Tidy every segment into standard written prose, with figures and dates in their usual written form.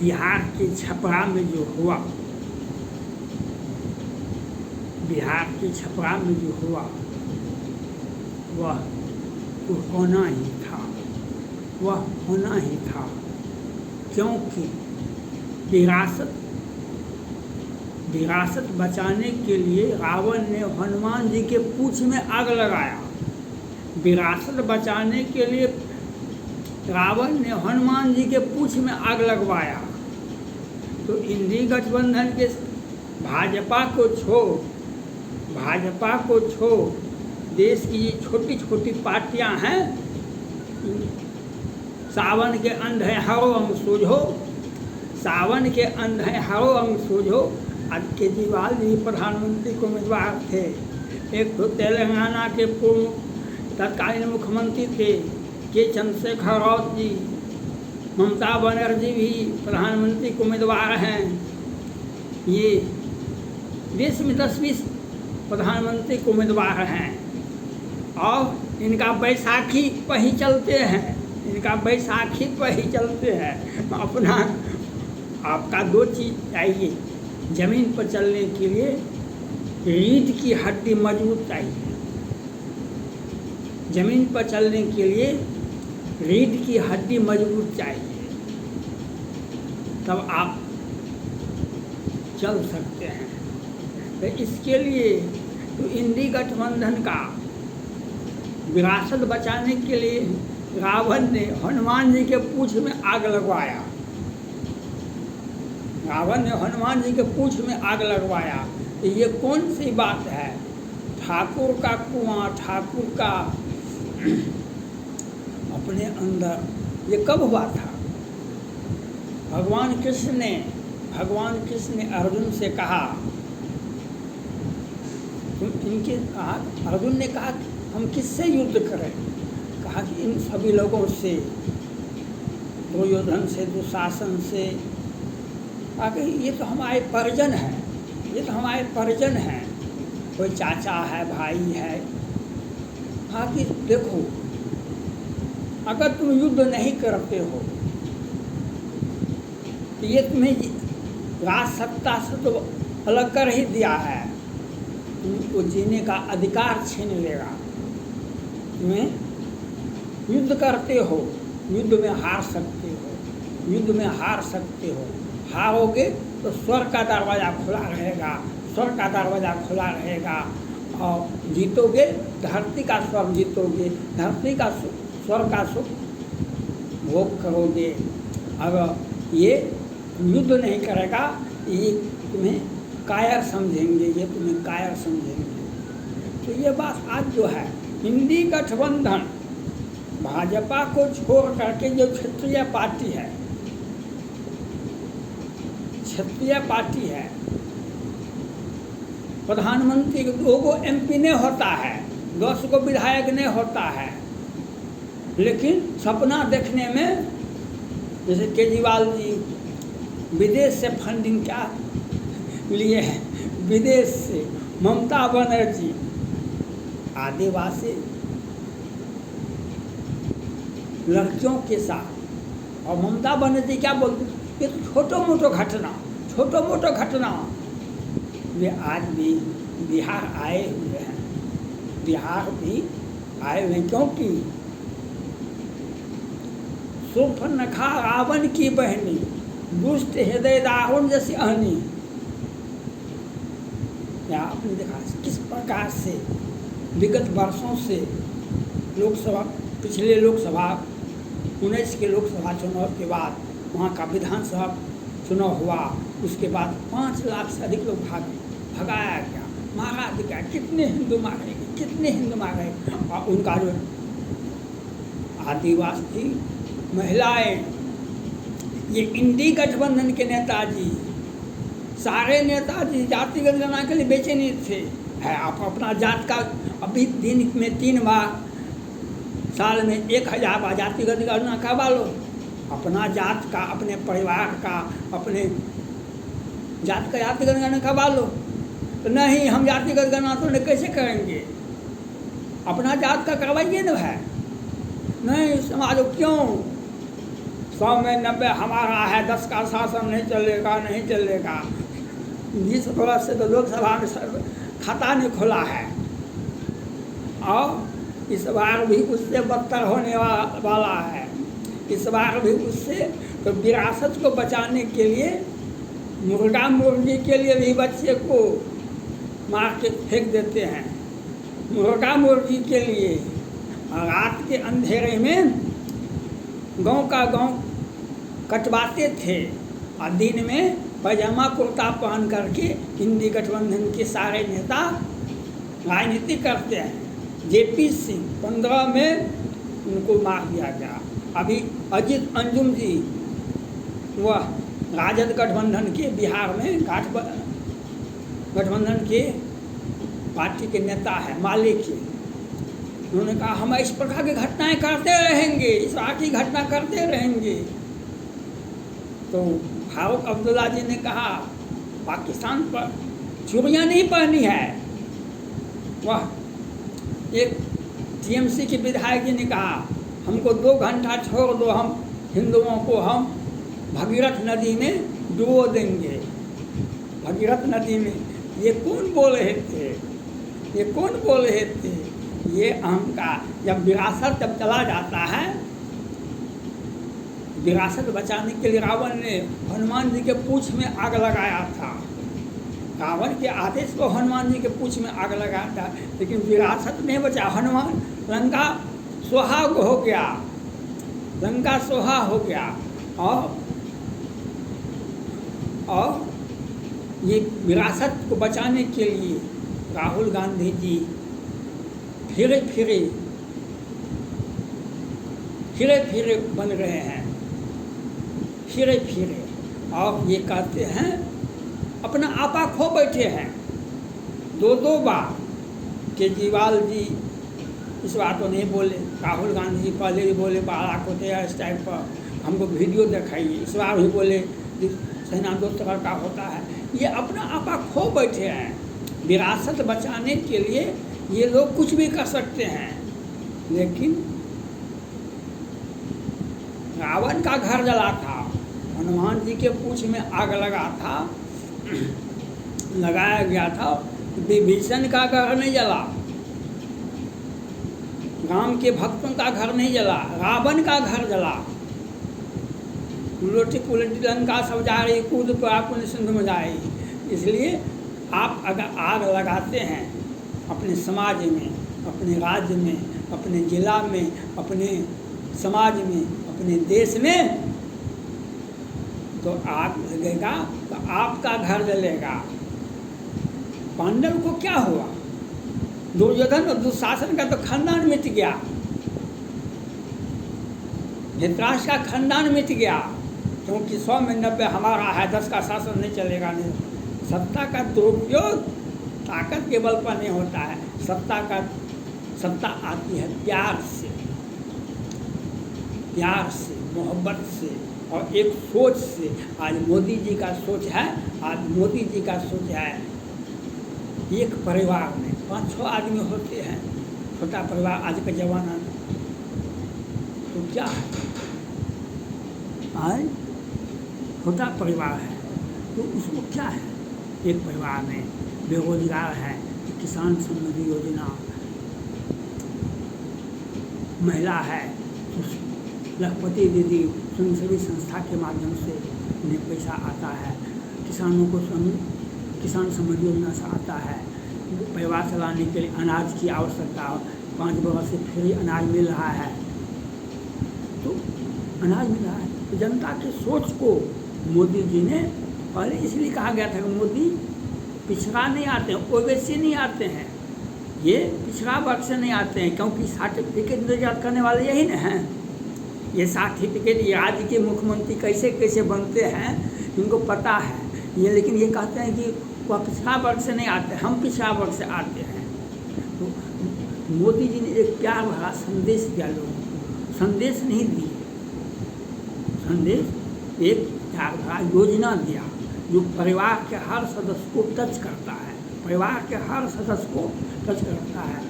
बिहार के छपरा में जो हुआ, बिहार के छपरा में जो हुआ वह होना ही था, वह होना ही था, क्योंकि विरासत बचाने के लिए रावण ने हनुमान जी के पूंछ में आग लगाया। विरासत बचाने के लिए रावण ने हनुमान जी के पूंछ में आग लगवाया। तो इंडी गठबंधन के भाजपा को छोड़ देश की ये छोटी छोटी पार्टियां हैं, सावन के अंधे हरो अंग सूझो, सावन के अंधे हरो अंग सूझो। आज केजरीवाल जी प्रधानमंत्री को उम्मीदवार थे, एक तो तेलंगाना के पूर्व तत्कालीन मुख्यमंत्री थे के चंद्रशेखर राव जी, ममता बनर्जी भी प्रधानमंत्री को उम्मीदवार हैं। ये देश में 10-20 प्रधानमंत्री को उम्मीदवार हैं और इनका बैसाखी पर ही चलते हैं, इनका बैसाखी पर ही चलते हैं। अपना आपका दो चीज़ चाहिए ज़मीन पर चलने के लिए, रीढ़ की हड्डी मजबूत चाहिए। ज़मीन पर चलने के लिए रीढ़ की हड्डी मजबूत चाहिए, तब आप चल सकते हैं। तो इसके लिए तो इंडी गठबंधन का विरासत बचाने के लिए रावण ने हनुमान जी के पूंछ में आग लगवाया, रावण ने हनुमान जी के पूंछ में आग लगवाया। तो ये कौन सी बात है? ठाकुर का कुआं, ठाकुर का अपने अंदर, ये कब हुआ था? भगवान कृष्ण ने अर्जुन से कहा, अर्जुन ने कहा हम किससे युद्ध करें? कहा कि इन सभी लोगों से, दुर्योधन से, दुशासन से। आगे ये तो हमारे परिजन हैं, ये तो हमारे परिजन हैं, कोई चाचा है, भाई है। आगे देखो, अगर तुम युद्ध नहीं करते हो तो ये तुम्हें राज सत्ता से तो अलग कर ही दिया है, तुमको जीने का अधिकार छीन लेगा। तुम्हें युद्ध करते हो, युद्ध में हार सकते हो, युद्ध में हार सकते हो। हारोगे तो स्वर्ग का दरवाज़ा खुला रहेगा, स्वर्ग का दरवाज़ा खुला रहेगा। और जीतोगे धरती का स्वर्ग जीतोगे, धरती का स्वर्ग का सुख भोग करोगे। अगर ये युद्ध नहीं करेगा, ये तुम्हें कायर समझेंगे, ये तुम्हें कायर समझेंगे। तो ये बात आज जो है, इंडी गठबंधन भाजपा को छोड़ करके जो क्षेत्रीय पार्टी है, क्षेत्रीय पार्टी है, प्रधानमंत्री 2 MP नहीं होता है, 10 विधायक नहीं होता है, लेकिन सपना देखने में, जैसे केजरीवाल जी विदेश से फंडिंग क्या लिए है, विदेश से ममता बनर्जी आदिवासी लड़कियों के साथ, और ममता बनर्जी क्या बोलती, ये तो छोटो मोटो घटना। वे आज भी बिहार आए हुए हैं, बिहार भी आए हुए हैं, क्योंकि शूर्पणखा रावण की बहनी, दुष्ट हृदय रावण जैसी अहनी। या आपने देखा किस प्रकार से विगत वर्षों से लोकसभा, पिछले लोकसभा 19 के लोकसभा चुनाव के बाद वहाँ का विधानसभा चुनाव हुआ, उसके बाद 5 लाख से अधिक लोग भगाया गया, मारा गया। कितने हिंदू मारे गए, कितने हिंदू मारे गए। और उनका जो आदिवासी महिलाएं, ये इंडी गठबंधन के नेताजी, सारे नेताजी जातिगत गणना के लिए बेचैनी थे। है आप अपना जात का अभी दिन में 3 बार, साल में 1000 बार जातिगत गणना करवा लो, अपना जात का, अपने परिवार का, अपने जात का जातिगत गणना करवा लो। तो नहीं, हम जातिगत गणना तो कैसे करेंगे, अपना जात का करवाइए न है। नहीं समाज, क्यों 100 में 90 हमारा है, 10 का शासन नहीं चलेगा, नहीं चलेगा। 20 वर्ष से तो लोकसभा में खाता नहीं खोला है, और इस बार भी उससे बदतर होने वाला है। इस बार भी उससे तो विरासत को बचाने के लिए मुर्गा मुर्गी के लिए भी बच्चे को मार के फेंक देते हैं। मुर्गा मुर्गी के लिए रात के अंधेरे में गांव का गांव कटवाते थे, और दिन में पैजामा कुर्ता पहन करके इंडी गठबंधन के सारे नेता राजनीति करते हैं। जेपी सिंह 15 में उनको मार दिया गया। अभी अजीत अंजुम जी, वह राजद गठबंधन के बिहार में गठबंधन के पार्टी के नेता है, माले के। उन्होंने कहा हम इस प्रकार की घटनाएं करते रहेंगे, इस तरह की घटना करते रहेंगे। तो फारूक अब्दुल्ला जी ने कहा पाकिस्तान पर चूड़ियाँ नहीं पहनी है। वह एक टीएमसी के विधायक जी ने कहा हमको 2 घंटा छोड़ दो, हम हिंदुओं को हम भगीरथ नदी में डुबो देंगे। भगीरथ नदी में ये कौन बोल रहे थे? ये कौन बोल रहे थे? ये अहंकार। जब विरासत जब चला जाता है, विरासत बचाने के लिए रावण ने हनुमान जी के पूंछ में आग लगाया था। रावण के आदेश पर हनुमान जी के पूंछ में आग लगाया था, लेकिन विरासत नहीं बचा। हनुमान लंका सुहाग हो गया, लंका सुहा हो गया। और ये विरासत को बचाने के लिए राहुल गांधी जी फिरे फिरे बन रहे हैं, फिरे और ये कहते हैं अपना आपा खो बैठे हैं। 2 बार केजरीवाल जी इस बात को नहीं बोले, राहुल गांधी जी पहले भी बोले बारात होते हैं इस टाइप पर हमको वीडियो दिखाइए, इस बार भी बोले सेना 2 तरह का होता है। ये अपना आपा खो बैठे हैं। विरासत बचाने के लिए ये लोग कुछ भी कर सकते हैं, लेकिन रावण का घर जला था, हनुमान जी के पूंछ में आग लगाया गया था। विभीषण का घर नहीं जला, राम के भक्तों का घर नहीं जला, रावण का घर जला। उलटी पुलटी लंका सब जा रही, कूद पर पुण्य सिंधु में जाए। इसलिए आप अगर आग लगाते हैं अपने समाज में, अपने राज्य में, अपने जिला में, अपने समाज में, अपने देश में, तो आग लगेगा तो आपका घर जलेगा। पांडव को क्या हुआ? दुर्योधन और दुशासन का तो खानदान मिट गया, धृतराष्ट्र का खानदान मिट गया, क्योंकि 100 में 90 हमारा है, 10 का शासन नहीं चलेगा। नहीं, सत्ता का दुरुपयोग ताकत के बल पर नहीं होता है। सत्ता आती है प्यार से, मोहब्बत से और एक सोच से। आज मोदी जी का सोच है, एक परिवार में 5-6 आदमी होते हैं, छोटा परिवार आज के जमाना में। तो क्या है, आज छोटा परिवार है तो उसको क्या है? एक परिवार में बेरोजगार है, किसान सम्मान योजना, महिला है, लखपति दीदी स्वयंसेवी संस्था के माध्यम से उन्हें पैसा आता है, किसानों को किसान सम्मान योजना से आता है। परिवार चलाने के लिए अनाज की आवश्यकता, 5 वर्ष से फ्री अनाज मिल रहा है, तो अनाज मिल रहा है। तो जनता की सोच को मोदी जी ने पहले इसलिए कहा गया था कि मोदी पिछड़ा नहीं आते हैं, ओबीसी नहीं आते हैं, ये पिछड़ा वर्ग से नहीं आते हैं, क्योंकि सर्टिफिकेट निर्यात करने वाले यही न हैं। ये सर्टिफिकेट राज्य के मुख्यमंत्री कैसे कैसे बनते हैं इनको पता है ये, लेकिन ये कहते हैं कि वह पिछड़ा वर्ग से नहीं आते, हम पिछड़ा वर्ग से आते हैं। तो मोदी जी ने एक प्यार भरा संदेश दिया लोगों को, संदेश नहीं दिए, संदेश एक प्यार भरा योजना दिया जो परिवार के हर सदस्य को टच करता है, परिवार के हर सदस्य को टच करता है।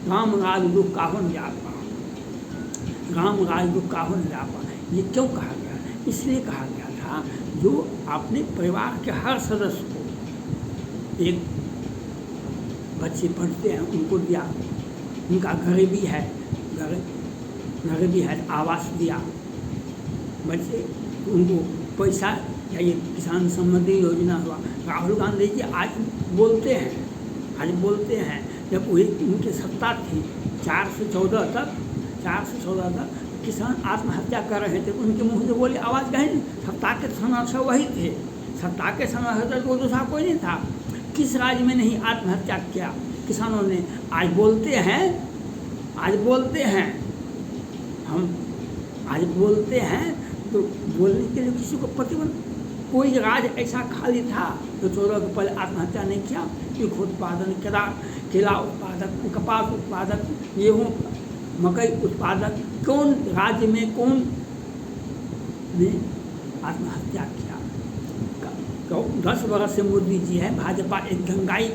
राम राज दुख काहुन जापा, राम राज दुख काहुन जापा, ये क्यों कहा गया? इसलिए कहा गया था जो अपने परिवार के हर सदस्य को, एक बच्चे पढ़ते हैं उनको दिया, उनका गरीबी है, गरीबी है आवास दिया, बच्चे उनको पैसा, या ये किसान सम्मति योजना हुआ। राहुल गांधी जी आज बोलते हैं जब वही उनकी सत्ता थी 4 से 14 तक किसान आत्महत्या कर रहे थे, उनके मुंह से बोली आवाज़ कहीं नहीं। सत्ता के समय से वही थे, सत्ता के समय से तो दूसरा कोई नहीं था। किस राज्य में नहीं आत्महत्या किया किसानों ने? आज बोलते हैं हम, आज बोलते हैं तो बोलने के लिए किसी को प्रतिबंध, कोई राज्य ऐसा खाली था जो 14 के पहले आत्महत्या नहीं किया? ईख उत्पादन, केला उत्पादक, कपास उत्पादक, गेहूँ मकई उत्पादक, कौन राज्य में कौन ने आत्महत्या किया? 10 वर्ष से मोदी जी है, भाजपा एक दंगाई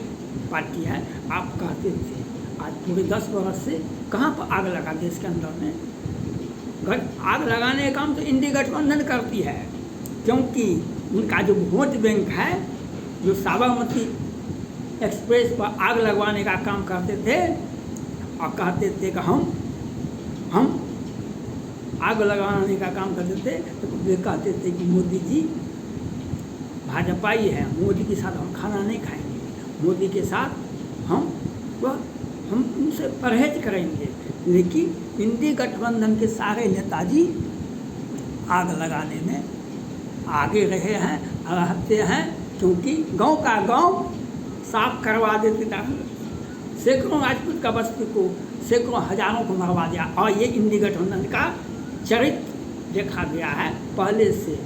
पार्टी है। आप कहते थे आज पूरे 10 वर्ष से कहाँ पर आग लगा देश के अंदर में? आग लगाने का काम तो इंडी गठबंधन करती है, क्योंकि उनका जो वोट बैंक है, जो साबरमती एक्सप्रेस पर आग लगवाने का काम करते थे और कहते थे कि हम आग लगाने का काम करते थे, तो वे कहते थे कि मोदी जी भाजपा ही है, मोदी के साथ हम खाना नहीं खाएंगे, मोदी के साथ हम उनसे परहेज करेंगे। लेकिन इंडी गठबंधन के सारे नेताजी आग लगाने में आगे रहे हैं, रहते हैं, क्योंकि गांव का गांव साफ करवा देते थे। सैकड़ों राजपूत का बस्ती को, सैकड़ों हजारों को मरवा दिया। और ये इंडी गठबंधन का चरित्र देखा गया है पहले से।